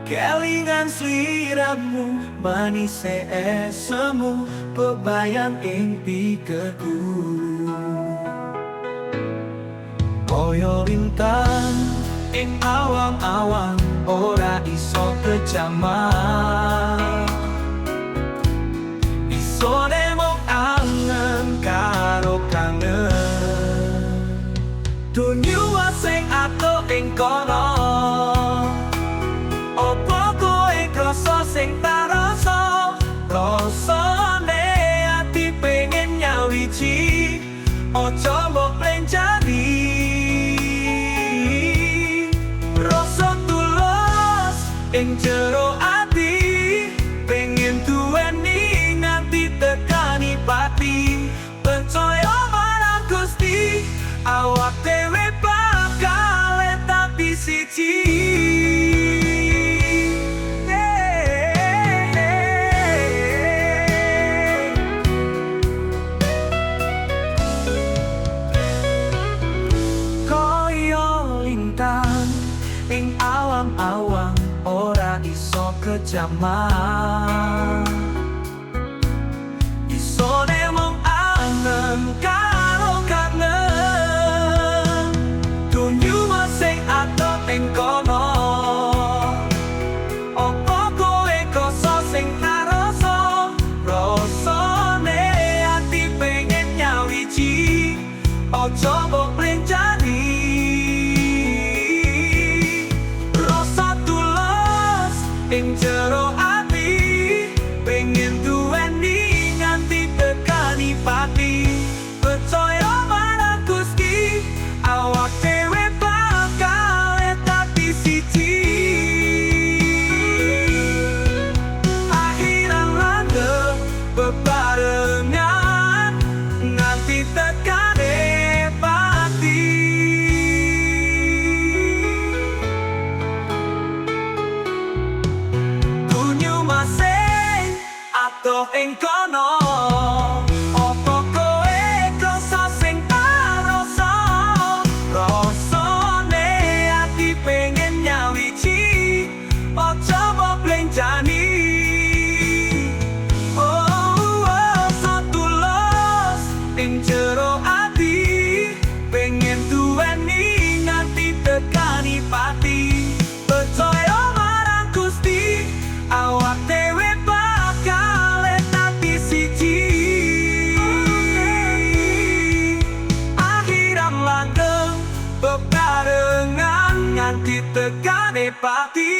kelingan sliramu, manis esemu, bebayang ing pikirku. Koyo lintang ing awang-awang, ora iso kejaman. Isone mung angen karo kangen. Dunyo sing ato ing kono, opo kowe krasa sing tak rasa? Rasane ati pengen nyawiji, ojo mbok plenjani. Rasa tulus ing jero ati, pengen duweni nganti tekani pati. Percaya marang Gusti, awak dhewe bakal tapi siji. Koyo lintang ing awang-awang, ora iso kejaman. Isone mung angen karo kangen. Dunyo sing ato ing kono, opo kowe krasa sing tak rasa? Rasane ati pengen nyawiji, ojo mbok plenjani. Rasa tulus ing jero ati, pengen duweni nganti tekani pati. Percaya marang Gusti, awak dhewe bakal tapi siji. Akhiran langgeng bebarengan nganti tekane pati. Dunyo masih ato ing kono, opo kowe krasa sing tak rasa? Rasane ati pengen nyawiji, ojo mbok plenjani. So tulus ing jero ati, pengen duweni nganti tekani pati. Percaya marang Gusti, awak dhewe bakal tapi siji. Akhiran langgeng bebarengan nganti tekane pati.